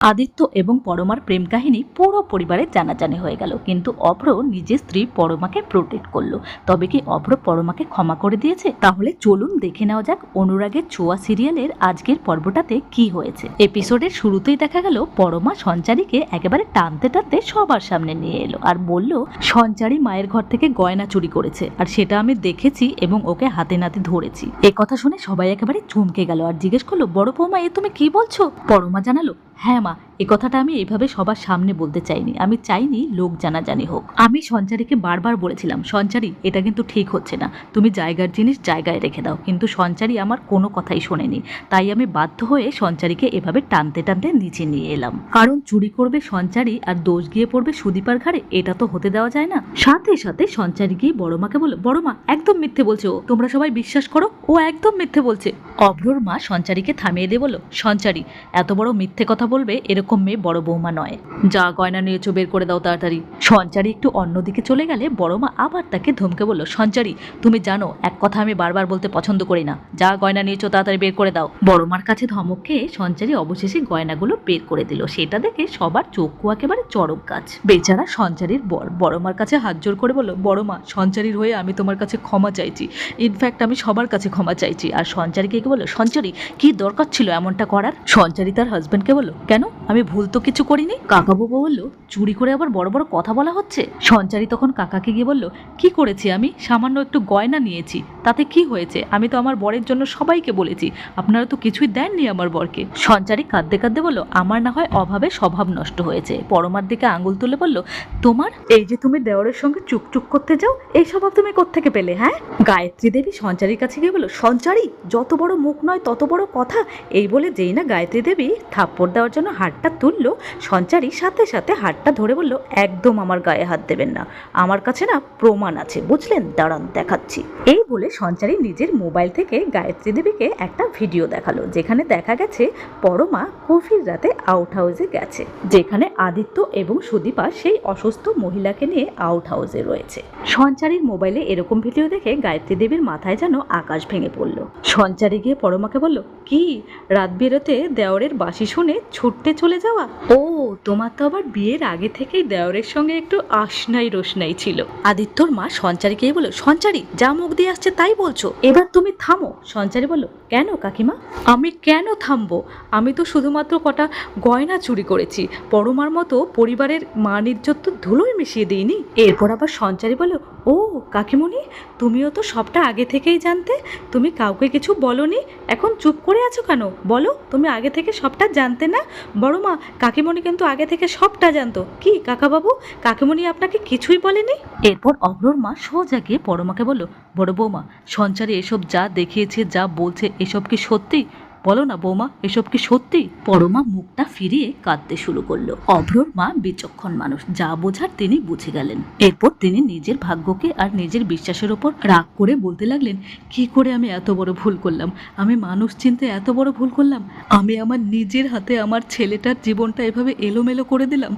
আদিত্য এবং পরমার প্রেম কাহিনী পুরো পরিবারের জানাজানি হয়ে গেল, কিন্তু অভ্র নিজের স্ত্রী পরমাকে প্রোটেক্ট করলো। তবে কি অভ্র পরমাকে ক্ষমা করে দিয়েছে? তাহলে চলুন দেখে নেওয়া যাক অনুরাগের ছোঁয়া সিরিয়ালের আজকের পর্বটাতে কি হয়েছে। এপিসোডের শুরুতেই দেখা গেল পরমা সঞ্চারীকে একেবারে টানতে টানতে সবার সামনে নিয়ে এলো আর বলল, সঞ্চারী মায়ের ঘর থেকে গয়না চুরি করেছে আর সেটা আমি দেখেছি এবং ওকে হাতে নাতে ধরেছি। এ কথা শুনে সবাই একেবারে চমকে গেল আর জিজ্ঞেস করলো, বড় বৌমা এ তুমি কি বলছো? পরমা জানালো, হ্যাঁ মা, এ কথাটা আমি এইভাবে সবার সামনে বলতে চাইনি, আমি চাইনি লোক জানাজানি হোক। আমি সঞ্চারীকে বারবার বলেছিলাম, সঞ্চারী এটা কিন্তু ঠিক হচ্ছে না, তুমি জায়গার জিনিস জায়গায় রেখে দাও, কিন্তু সঞ্চারী আমার কোনো কথাই শোনেনি। তাই আমি বাধ্য হয়ে সঞ্চারীকে এভাবে টানতে টানতে নিচে নিয়ে এলাম, কারণ চুরি করবে সঞ্চারী আর দোষ গিয়ে পড়বে সুদীপার ঘাড়ে, এটা তো হতে দেওয়া যায় না। সাথে সাথে সঞ্চারী গিয়ে বড়মাকে বলল, বড়মা একদম মিথ্যে বলছে ও, তোমরা সবাই বিশ্বাস করো, ও একদম মিথ্যে বলছে। অভ্রর মা সঞ্চারীকে থামিয়ে দিয়ে বলল, সঞ্চারী এত বড় মিথ্যে কথা বলবে এরকম মেয়ে বড় বৌমা নয়, যা গয়না নিয়েছো বের করে দাও তাড়াতাড়ি। সঞ্চারী একটু অন্যদিকে চলে গেলে বড়মা আবার তাকে ধমকে বলল, সঞ্চারী তুমি জানো এক কথা আমি বারবার বলতে পছন্দ করি না, যা গয়না নিয়েছো তাড়াতাড়ি বের করে দাও। বড়মার কাছে ধমক খেয়ে সঞ্চারী অবশেষে গয়নাগুলো বের করে দিল। সেটা দেখে সবার চক্ষু একেবারে চড়ক গাছ। বেচারা সঞ্চারীর বর বড়মার কাছে হাত জোর করে বলল, বড়মা সঞ্চারীর হয়ে আমি তোমার কাছে ক্ষমা চাইছি, ইনফ্যাক্ট আমি সবার কাছে ক্ষমা চাইছি। আর সঞ্চারীকে বলল, সঞ্চারী কি দরকার ছিল এমনটা করার? সঞ্চারী তার হাজবেন্ডকে বলল, কেন আমি ভুল তো কিছু করিনি। কাকাবাবু বলল, চুরি করে আবার বড় বড় কথা বলা হচ্ছে। সঞ্চারী তখন কাকাকে গিয়ে বলল, কি করেছি আমি? সামান্য একটু গয়না নিয়েছি, তাতে কি হয়েছে? আমি তো আমার বরের জন্য সবাইকে বলেছি, আপনারা তো কিছুই দেননি আমার বরকে। সঞ্চারী কাঁদতে কাঁদতে বলল, আমার না হয় অভাবে স্বভাব নষ্ট হয়েছে। পরমার দিকে আঙুল তুলে বলল, তোমার এই যে তুমি দেওরের সঙ্গে চুকচুক করতে যাও, এই স্বভাব তুমি কোত্থেকে পেলে? হ্যাঁ। গায়ত্রী দেবী সঞ্চারীর কাছে গিয়ে বলল, সঞ্চারী যত বড় মুখ নয় তত বড় কথা। এই বলে যেই না গায়ত্রী দেবী থাপ্পড় দেওয়ার জন্য হাতটা তুললো, সঞ্চারী সাথে সাথে হাতটা ধরে বলল, একদম আমার গায়ে হাত দেবেন না, আমার কাছে না প্রমাণ আছে, বুঝলেন, দাঁড়ান দেখাচ্ছি। এই বলে সঞ্চারী নিজের মোবাইল থেকে গায়ত্রী দেবীকে একটা ভিডিও দেখালো, যেখানে দেখা গেছে পরমা গভীর রাতে আউট হাউসে গেছে, যেখানে আদিত্য এবং সুদীপা সেই অসুস্থ মহিলাকে নিয়ে আউট হাউসে রয়েছে। সঞ্চারীর মোবাইলে এরকম ভিডিও দেখে গায়ত্রী দেবীর মাথায় যেন আকাশ ভেঙে পড়ল। সঞ্চারী গিয়ে পরমাকে বলল, কি রাত বেরোতে দেওরের বাঁশি শুনে ছুটতে চলে যাওয়া? ও তোমার তো আবার বিয়ের আগে থেকেই দেওরের সঙ্গে একটু আশনাই রোশনাই ছিল। আদিত্যর মা সঞ্চারীকে বলল, সঞ্চারী যা মুখ দিয়ে আসছে তাই বলছো, এবার তুমি থামো। সঞ্চারী বলল, কেন কাকিমা? আমি কেন থামবো? আমি তো শুধুমাত্র কটা গয়না চুরি করেছি, পরমার মতো পরিবারের মান ইজ্জত তো ধুলোয় মিশিয়ে দিইনি। এরপর আবার সঞ্চারী বলল, ও কাকিমণি তুমিও তো সবটা আগে থেকেই জানতে, তুমি কাউকে কিছু বলনি, এখন চুপ করে আছো কেন? বলো, তুমি আগে থেকে সবটা জানতে না? বড়মা কাকিমণি কিন্তু আগে থেকে সবটা জানতো। কি কাকাবাবু, কাকিমণি আপনাকে কিছুই বলেনি? এরপর অভ্রর মা সোজা গিয়ে পরমাকে বলল, বড় বৌমা সঞ্চারী এসব যা দেখিয়েছে যা বলছে এসব কি সত্যি? বলো না বৌমা, এসব কি সত্যি? পরমা মুখটা ফিরিয়ে কাঁদতে শুরু করলো। অভ্রর মা বিচক্ষণ মানুষ, যা বোঝার তিনি বুঝে গেলেন। এরপর তিনি নিজের ভাগ্যকে আর নিজের বিশ্বাসের ওপর রাগ করে বলতে লাগলেন, কি করে আমি এত বড় ভুল করলাম? আমি মানুষ চিনতে এত বড় ভুল করলাম? আমি আমার নিজের হাতে আমার ছেলেটার জীবনটা এভাবে এলোমেলো করে দিলাম।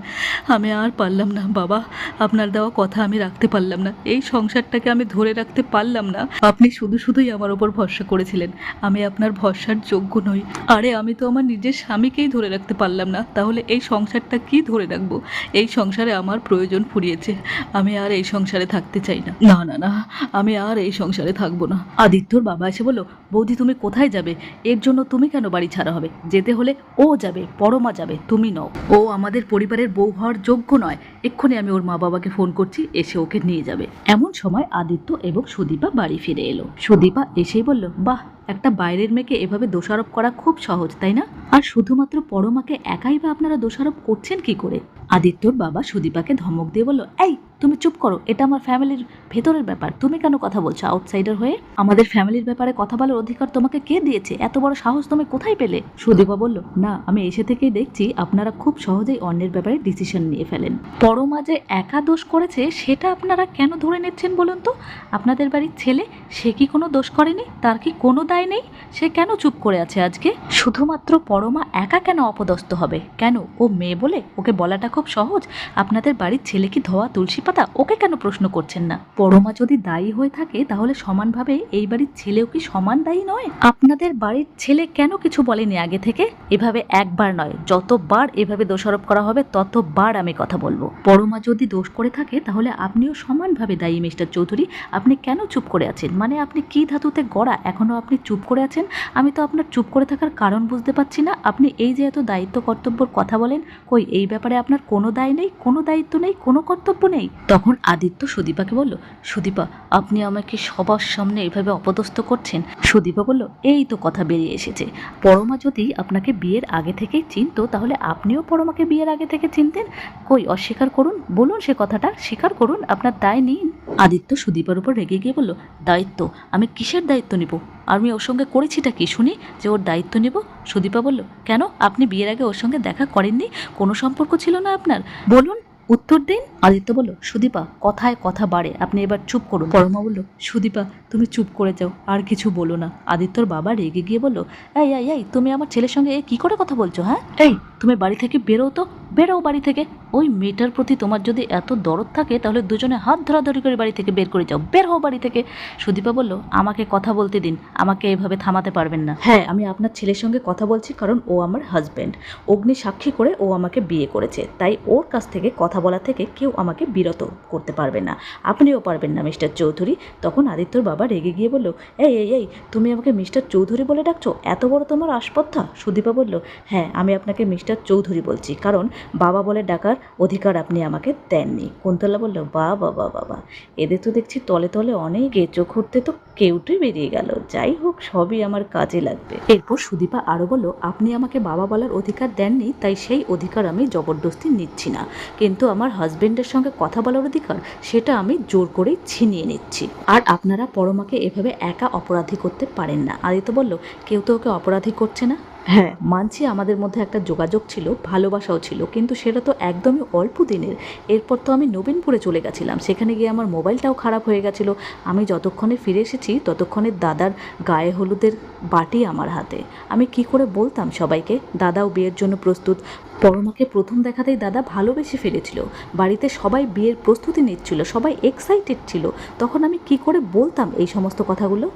আমি আর পারলাম না বাবা, আপনার দেওয়া কথা আমি রাখতে পারলাম না, এই সংসারটাকে আমি ধরে রাখতে পারলাম না। আপনি শুধু শুধুই আমার ওপর ভরসা করেছিলেন, আমি আপনার ভরসার যোগ্য নই। আরে আমি তো আমার নিজের স্বামীকেই ধরে রাখতে পারলাম না, তাহলে এই সংসারটা কি ধরে রাখবো? এই সংসারে আমার প্রয়োজন ফুরিয়েছে, আমি আর এই সংসারে থাকতে চাই না। না না না, আমি আর এই সংসারে থাকবো না। আদিত্যর বাবা এসে বলল, বৌদি তুমি কোথায় যাবে? এর জন্য তুমি কেন বাড়ি ছাড়া হবে? যেতে হলে ও যাবে, পরমা যাবে, তুমি নও। ও আমাদের পরিবারের বউ হওয়ার যোগ্য নয়। এক্ষুনি আমি ওর মা বাবাকে ফোন করছি, এসে ওকে নিয়ে যাবে। এমন সময় আদিত্য এবং সুদীপা বাড়ি ফিরে এলো। সুদীপা এসেই বলল, বাহ, একটা বাইরের মেয়েকে এভাবে দোষারোপ করা খুব সহজ, তাই না? আর শুধুমাত্র পরমাকে একাই বা আপনারা দোষারোপ করছেন কি করে? আদিত্যর বাবা সুদীপাকে ধমক দিয়ে বলল, এই তুমি চুপ করো, এটা আমার ফ্যামিলির ভেতরের ব্যাপার, তুমি কেন কথা বলছো আউটসাইডার হয়ে? আমাদের ফ্যামিলির ব্যাপারে কথা বলার অধিকার তোমাকে কে দিয়েছে? এত বড় সাহস তুমি কোথায় পেলে? সুদীপা বলল, না আমি এসে থেকেই দেখছি আপনারা খুব সহজেই অন্যের ব্যাপারে ডিসিশন নিয়ে ফেলেন। পরমা যে একা দোষ করেছে সেটা আপনারা কেন ধরে নিচ্ছেন বলুন তো? আপনাদের বাড়ির ছেলে, সে কি কোনো দোষ করেনি? তার কি কোনো দায় নেই? সে কেন চুপ করে আছে আজকে? শুধুমাত্র পরমা একা কেন অপদস্থ হবে? কেন ও মেয়ে বলে ওকে বলাটা খুব সহজ? আপনাদের বাড়ির ছেলে কি ধোয়া তুলসী পাতা? সাদা, ওকে কেন প্রশ্ন করছেন না? পরমা যদি দায়ী হয়ে থাকে তাহলে সমানভাবে এই বাড়ির ছেলেও কি সমান দায়ী নয়? আপনাদের বাড়ির ছেলে কেন কিছু বলেনি আগে থেকে? এভাবে একবার নয়, যতবার এভাবে দোষারোপ করা হবে ততবার আমি কথা বলবো। পরমা যদি দোষ করে থাকে তাহলে আপনিও সমানভাবে দায়ী মিস্টার চৌধুরী। আপনি কেন চুপ করে আছেন? মানে আপনি কি ধাতুতে গড়া, এখনো আপনি চুপ করে আছেন? আমি তো আপনার চুপ করে থাকার কারণ বুঝতে পারছি না। আপনি এই যে এত দায়িত্ব কর্তব্যর কথা বলেন, কই এই ব্যাপারে আপনার কোনো দায় নেই, কোনো দায়িত্ব নেই, কোনো কর্তব্য নেই? তখন আদিত্য সুদীপাকে বলল, সুদীপা আপনি আমাকে সবার সামনে এভাবে অপদস্থ করছেন। সুদীপা বলল, এই তো কথা বেরিয়ে এসেছে। পরমা যদি আপনাকে বিয়ের আগে থেকেই চিনতো তাহলে আপনিও পরমাকে বিয়ের আগে থেকে চিনতেন। কই অস্বীকার করুন, বলুন সে কথাটা, স্বীকার করুন, আপনার দায় নিন। আদিত্য সুদীপার উপর রেগে গিয়ে বলল, দায়িত্ব? আমি কিসের দায়িত্ব নিব? আমি ওর সঙ্গে করেছিটা কি শুনি যে ওর দায়িত্ব নেব? সুদীপা বলল, কেন আপনি বিয়ের আগে ওর সঙ্গে দেখা করেননি? কোনো সম্পর্ক ছিল না আপনার? বলুন, উত্তর দিন। আদিত্য বলল, সুদীপা কথায় কথা বাড়ে, আপনি এবার চুপ করুন। পরমা বলল, সুদীপা তুমি চুপ করে যাও, আর কিছু বলো না। আদিত্যর বাবা রেগে গিয়ে বলল, এই এই এই তুমি আমার ছেলের সঙ্গে কি করে কথা বলছো? হ্যাঁ, এই তুমি বাড়ি থেকে বেরো তো, বেরো বাড়ি থেকে। ওই মেয়েটার প্রতি তোমার যদি এত দরদ থাকে তাহলে দুজনে হাত ধরাধরি করে বাড়ি থেকে বের করে যাও, বের হও বাড়ি থেকে। সুদীপা বলল, আমাকে কথা বলতে দিন, আমাকে এভাবে থামাতে পারবেন না। হ্যাঁ, আমি আপনার ছেলের সঙ্গে কথা বলছি কারণ ও আমার হাজব্যান্ড। অগ্নি সাক্ষী করে ও আমাকে বিয়ে করেছে, তাই ওর কাছ থেকে কথা বলা থেকে কেউ আমাকে বিরত করতে পারবে না, আপনিও পারবেন না মিস্টার চৌধুরী। তখন আদিত্যর বাবা রেগে গিয়ে বলল, এই এই এই তুমি আমাকে মিস্টার চৌধুরী বলে ডাকছো? এত বড় তোমার আসপদ্ধা? সুদীপা বলল, হ্যাঁ আমি আপনাকে মিস্টার চৌধুরী বলছি কারণ বাবা বলে ডাকার অধিকার আপনি আমাকে দেননি। কুন্তলা বলল, বাবা বাবা বাবা, এদের তো দেখছি তলে তলে অনেক চোখ করতে তো কেউটুই বেরিয়ে গেল। যাই হোক, সবই আমার কাজে লাগবে। এরপর সুদীপা আরও বলল, আপনি আমাকে বাবা বলার অধিকার দেননি, তাই সেই অধিকার আমি জবরদস্তি নিচ্ছি না, কিন্তু আমার হাজবেন্ডের সঙ্গে কথা বলার অধিকার সেটা আমি জোর করেই ছিনিয়ে নিচ্ছি। আর আপনারা পরমাকে এভাবে একা অপরাধী করতে পারেন না। আদিত্য বলল, কেউ তো ওকে অপরাধী করছে না। হ্যাঁ মানছি, আমাদের মধ্যে একটা যোগাযোগ ছিল, ভালোবাসাও ছিল, কিন্তু সেটা তো একদমই অল্প দিনের। এরপর তো আমি নবীনপুরে চলে গেছিলাম, সেখানে গিয়ে আমার মোবাইলটাও খারাপ হয়ে গেছিলো। আমি যতক্ষণে ফিরে এসেছি ততক্ষণে দাদার গায়ে হলুদের বাটি আমার হাতে। আমি কি করে বলতাম সবাইকে দাদাও বিয়ের জন্য প্রস্তুত? পরমাকে প্রথম দেখাতেই দাদা ভালোবেসে ফেলেছিল, বাড়িতে সবাই বিয়ের প্রস্তুতি নিচ্ছিল, সবাই এক্সাইটেড ছিল। তখন আমি কি করে বলতাম এই সমস্ত কথাগুলো?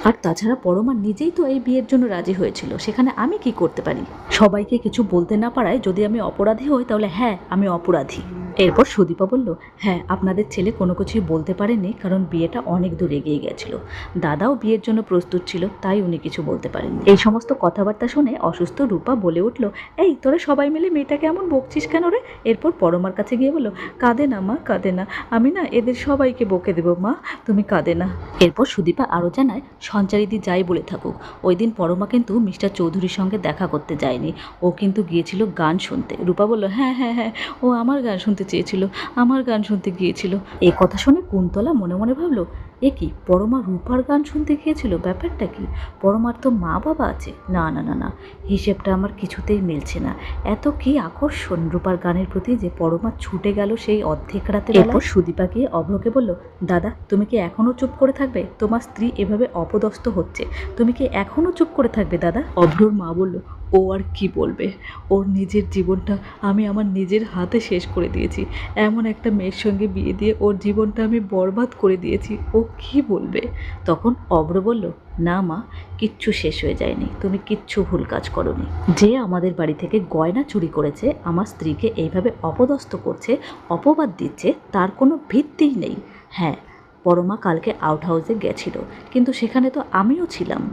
আর তাছাড়া পরমা নিজেই তো এই বিয়ের জন্য রাজি হয়েছিল, সেখানে আমি কি করতে পারি? সবাইকে কিছু বলতে না পারায় যদি আমি অপরাধী হই তাহলে হ্যাঁ আমি অপরাধী। এরপর সুদীপা বলল, হ্যাঁ আপনাদের ছেলে কোনো কিছুই বলতে পারেনি কারণ বিয়েটা অনেক দূর এগিয়ে গেছিল। দাদাও বিয়ের জন্য প্রস্তুত ছিল, তাই উনি কিছু বলতে পারেননি। এই সমস্ত কথাবার্তা শুনে অসুস্থ রূপা বলে উঠল, এই তোরা সবাই মিলে মেয়েটাকে এমন বকছিস কেন রে? এরপর পরমার কাছে গিয়ে বলল, কাঁদে না মা, কাঁদে না, আমি না এদের সবাইকে বকে দেবো মা, তুমি কাঁদে না। এরপর সুদীপা আরও জানায়, সঞ্চারিদি যাই বলে থাকুক, ওই দিন পরমা কিন্তু মিস্টার চৌধুরীর সঙ্গে দেখা করতে যায়নি, ও কিন্তু গিয়েছিল গান শুনতে। রূপা বলল, হ্যাঁ হ্যাঁ হ্যাঁ, ও আমার গান শুনতে চেয়েছিল, আমার গান শুনতে গিয়েছিল। এই কথা শুনে কুন্তলা মনে মনে ভাবলো, এ কি, পরমা রূপার গান শুনতে গিয়েছিল? ব্যাপারটা কি? পরমার তো মা বাবা আছে। না না না না, হিসেবটা আমার কিছুতেই মিলছে না। এত কি আকর্ষণ রূপার গানের প্রতি যে পরমা ছুটে গেল সেই অর্ধেক রাতে। এরপর সুদীপা গিয়ে অভ্রকে বলল, দাদা তুমি কি এখনও চুপ করে থাকবে? তোমার স্ত্রী এভাবে অপদস্থ হচ্ছে, তুমি কি এখনও চুপ করে থাকবে দাদা? অভ্রর মা বলল, ও আর কি বলবে, ওর নিজের জীবনটা আমি আমার নিজের হাতে শেষ করে দিয়েছি। এমন একটা মেয়ের সঙ্গে বিয়ে দিয়ে ওর জীবনটা আমি বরবাদ করে দিয়েছি, ও কি বলবে? তখন অভ্র বলল, না মা, কিচ্ছু শেষ হয়ে যায়নি, তুমি কিচ্ছু ভুল কাজ করোনি। যে আমাদের বাড়ি থেকে গয়না চুরি করেছে, আমার স্ত্রীকে এইভাবে অপদস্থ করছে, অপবাদ দিচ্ছে, তার কোনো ভিত্তিই নেই। হ্যাঁ, পরমা কালকে আউট হাউসে গেছিল, কিন্তু সেখানে তো আমিও ছিলাম।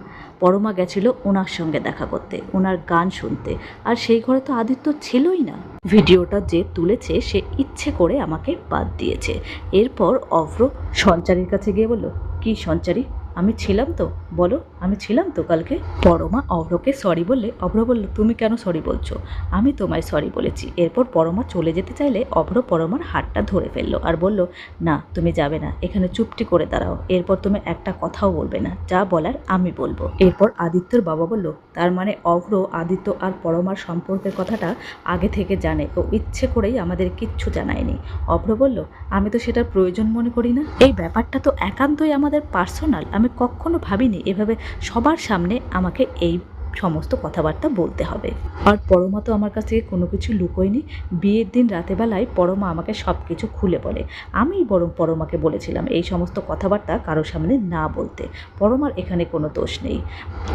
পরমা গেছিল ওনার সঙ্গে দেখা করতে, ওনার গান শুনতে, আর সেই ঘরে তো আদিত্য ছিলই না। ভিডিওটা যে তুলেছে সে ইচ্ছে করে আমাকে বাদ দিয়েছে। এরপর অভ্র সঞ্চারীর কাছে গিয়ে বলল, কি সঞ্চারী, আমি ছিলাম তো, বলো আমি ছিলাম তো কালকে? পরমা অভ্রকে সরি বললে অভ্র বলল, তুমি কেন সরি বলছো? আমি তোমায় সরি বলেছি। এরপর পরমা চলে যেতে চাইলে অভ্র পরমার হাতটা ধরে ফেললো আর বলল, না তুমি যাবে না, এখানে চুপটি করে দাঁড়াও, এরপর তুমি একটা কথাও বলবে না, যা বলার আমি বলবো। এরপর আদিত্যর বাবা বলল, তার মানে অভ্র আদিত্য আর পরমার সম্পর্কের কথাটা আগে থেকে জানে, ও ইচ্ছে করেই আমাদের কিচ্ছু জানায়নি। অভ্র বলল, আমি তো সেটার প্রয়োজন মনে করি না, এই ব্যাপারটা তো একান্তই আমাদের পার্সোনাল, আমি কখনো ভাবিনি এভাবে সবার সামনে আমাকে এই সমস্ত কথাবার্তা বলতে হবে। আর পরমা তো আমার কাছ থেকে কোনো কিছু লুকোয়নি। বিয়ের দিন রাতেবেলায় পরমা আমাকে সব কিছু খুলে বলে। আমিই বরং পরমাকে বলেছিলাম এই সমস্ত কথাবার্তা কারোর সামনে না বলতে। পরমার এখানে কোনো দোষ নেই।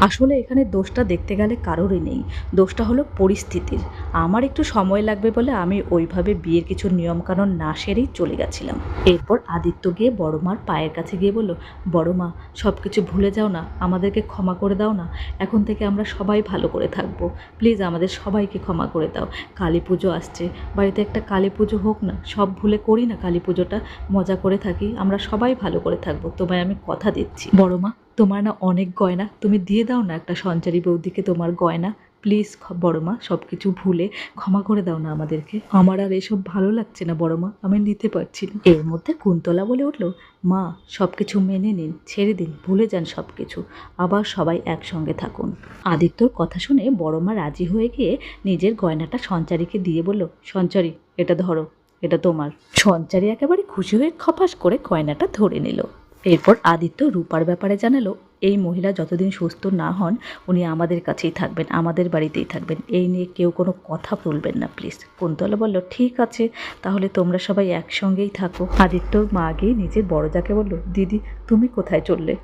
আসলে এখানে দোষটা দেখতে গেলে কারোরই নেই, দোষটা হলো পরিস্থিতির। আমার একটু সময় লাগবে বলে আমি ওইভাবে বিয়ের কিছু নিয়মকানুন না সেরেই চলে গেছিলাম। এরপর আদিত্য গিয়ে বড়মার পায়ের কাছে গিয়ে বলল, বড়মা সব কিছু ভুলে যাও না, আমাদেরকে ক্ষমা করে দাও না, এখন থেকে আমরা সবাই ভালো করে থাকবো, প্লিজ আমাদের সবাইকে ক্ষমা করে দাও। কালী পুজো আসছে, বাড়িতে একটা কালী পুজো হোক না, সব ভুলে করি না কালী পুজোটা, মজা করে থাকি, আমরা সবাই ভালো করে থাকবো, তোমায় আমি কথা দিচ্ছি। বড়মা তোমার না অনেক গয়না, তুমি দিয়ে দাও না একটা সঞ্চারী বৌদিকে তোমার গয়না, প্লিজ বড়মা সব কিছু ভুলে ক্ষমা করে দাও না আমাদেরকে, আমার আর এসব ভালো লাগছে না বড়মা, আমি নিতে পারছি না। এর মধ্যে কুন্তলা বলে উঠলো, মা সব কিছু মেনে নিন, ছেড়ে দিন, ভুলে যান সব কিছু, আবার সবাই একসঙ্গে থাকুন। আদিত্যর কথা শুনে বড়মা রাজি হয়ে গিয়ে নিজের গয়নাটা সঞ্চারীকে দিয়ে বলল, সঞ্চারী এটা ধরো, এটা তোমার। সঞ্চারী একেবারে খুশি হয়ে খপাস করে গয়নাটা ধরে নিল। এরপর আদিত্য রূপার ব্যাপারে জানালো, এই মহিলা যতদিন সুস্থ না হন উনি আমাদের কাছেই থাকবেন, আমাদের বাড়িতেই থাকবেন, এই নিয়ে কেউ কোনো কথা বলবেন না প্লিজ। কুন্তলা বলল, ঠিক আছে তাহলে তোমরা সবাই একসঙ্গেই থাকো। আদিত্যর মা গিয়ে নিজের বড়জাকে বলল, দিদি তুমি কোথায় চললে?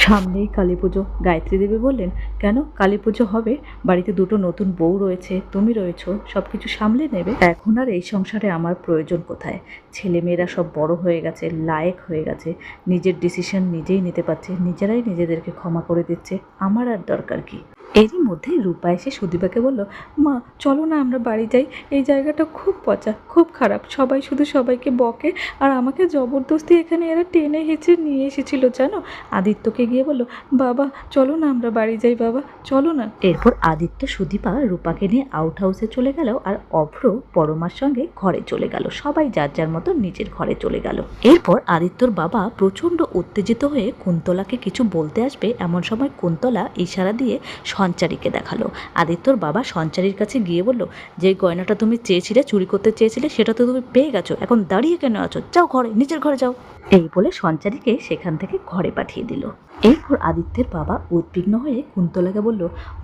সামনেই কালী পুজো, গায়ত্রী দেবী বললেন, কেন কালী পুজো হবে, বাড়িতে দুটো নতুন বউ রয়েছে, তুমি রয়েছো, সব কিছু সামলে নেবে, এখন আর এই সংসারে আমার প্রয়োজন কোথায়? ছেলেমেয়েরা সব বড় হয়ে গেছে, লায়েক হয়ে গেছে, নিজের ডিসিশন নিজেই নিতে পারছে, নিজেরাই নিজেদেরকে ক্ষমা করে দিচ্ছে, আমার আর দরকার কি? এরই মধ্যে রূপা এসে সুদীপাকে বলল, মা চলো না আমরা বাড়ি যাই, এই জায়গাটা খুব পচা, খুব খারাপ, সবাই শুধু সবাইকে বকে, আর আমাকে জবরদস্তি এখানে এরা টেনে হেঁচড়ে নিয়ে এসেছিল জানো। আদিত্যকে গিয়ে বলল, বাবা চলো না আমরা বাড়ি যাই, বাবা চলো না। এরপর আদিত্য সুদীপা রূপাকে নিয়ে আউট হাউসে চলে গেল, আর অভ্র পরমার সঙ্গে ঘরে চলে গেল, সবাই যার যার মতো নিজের ঘরে চলে গেল। এরপর আদিত্যর বাবা প্রচণ্ড উত্তেজিত হয়ে কুন্তলাকে কিছু বলতে আসবে এমন সময় কুন্তলা ইশারা দিয়ে সঞ্চারীকে দেখালো। আদিত্যর বাবা সঞ্চারীর কাছে গিয়ে বলল, যে গয়নাটা তুমি চেয়েছিলে, চুরি করতে চেয়েছিলে, সেটা তো তুমি পেয়ে গেছো, এখন দাঁড়িয়ে কেন আছো, যাও ঘরে, নিজের ঘরে যাও। এই বলে সঞ্চারীকে সেখান থেকে ঘরে পাঠিয়ে দিল। এরপর আদিত্যের বাবা উদ্বিগ্ন হয়ে কুন্তলাকে বলল,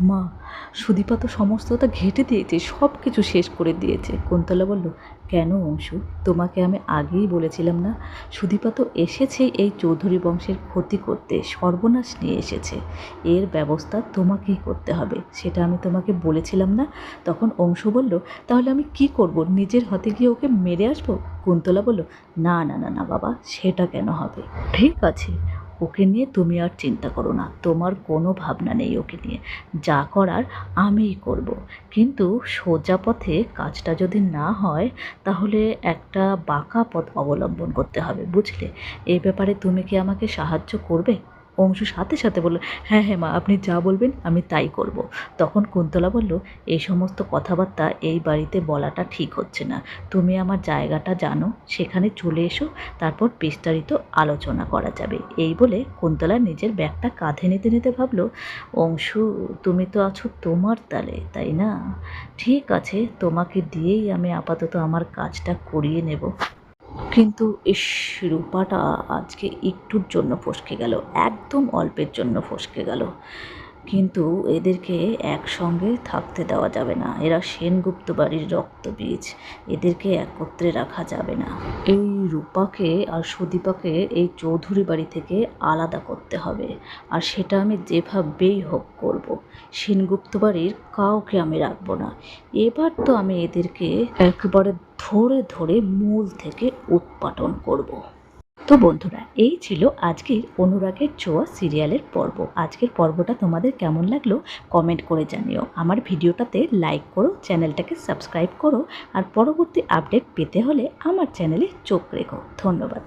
মা সুদীপা তো সমস্তটা ঘেঁটে দিয়েছে, সব কিছু শেষ করে দিয়েছে। কুন্তলা বলল, কেন অংশু, তোমাকে আমি আগেই বলেছিলাম না, সুদীপা তো এসেছেই এই চৌধুরী বংশের ক্ষতি করতে, সর্বনাশ নিয়ে এসেছে, এর ব্যবস্থা তোমাকেই করতে হবে, সেটা আমি তোমাকে বলেছিলাম না? তখন অংশু বলল, তাহলে আমি কি করব, নিজের হাতে গিয়ে ওকে মেরে আসবো? কুন্তলা বলল, না না না না বাবা, সেটা কেন হবে, ঠিক আছে ওকে নিয়ে তুমি আর চিন্তা করো না, তোমার কোনো ভাবনা নেই ওকে নিয়ে, যা করার আমিই করব, কিন্তু সোজা পথে কাজটা যদি না হয় তাহলে একটা বাঁকা পথ অবলম্বন করতে হবে, বুঝলে? এই ব্যাপারে তুমি কি আমাকে সাহায্য করবে? অংশু সাথে সাথে বলল, হ্যাঁ হ্যাঁ মা, আপনি যা বলবেন আমি তাই করব। তখন কুন্তলা বলল, এই সমস্ত কথাবার্তা এই বাড়িতে বলাটা ঠিক হচ্ছে না, তুমি আমার জায়গাটা জানো, সেখানে চলে এসো, তারপর বিস্তারিত আলোচনা করা যাবে। এই বলে কুন্তলা নিজের ব্যাগটা কাঁধে নিতে নিতে ভাবলো, অংশু তুমি তো আছো তোমার তালে, তাই না? ঠিক আছে, তোমাকে দিয়েই আমি আপাতত আমার কাজটা করিয়ে নেব। কিন্তু ইস, রূপাটা আজকে একটুর জন্য ফসকে গেল, একদম অল্পের জন্য ফসকে গেল, কিন্তু এদেরকে একসঙ্গে থাকতে দেওয়া যাবে না, এরা সেনগুপ্ত বাড়ির রক্তবীজ, এদেরকে একত্রে রাখা যাবে না। এই রূপাকে আর সুদীপাকে এই চৌধুরী বাড়ি থেকে আলাদা করতে হবে, আর সেটা আমি যেভাবেই হোক করব। সেনগুপ্ত বাড়ির কাউকে আমি রাখবো না, এবার তো আমি এদেরকে একেবারে ধরে ধরে মূল থেকে উৎপাটন করব। তো বন্ধুরা, এই ছিল আজকের অনুরাগের ছোঁয়া সিরিয়ালের পর্ব। আজকের পর্বটা তোমাদের কেমন লাগলো কমেন্ট করে জানিও। আমার ভিডিওটাতে লাইক করো, চ্যানেলটাকে সাবস্ক্রাইব করো, আর পরবর্তী আপডেট পেতে হলে আমার চ্যানেলে চোখ রেখো। ধন্যবাদ।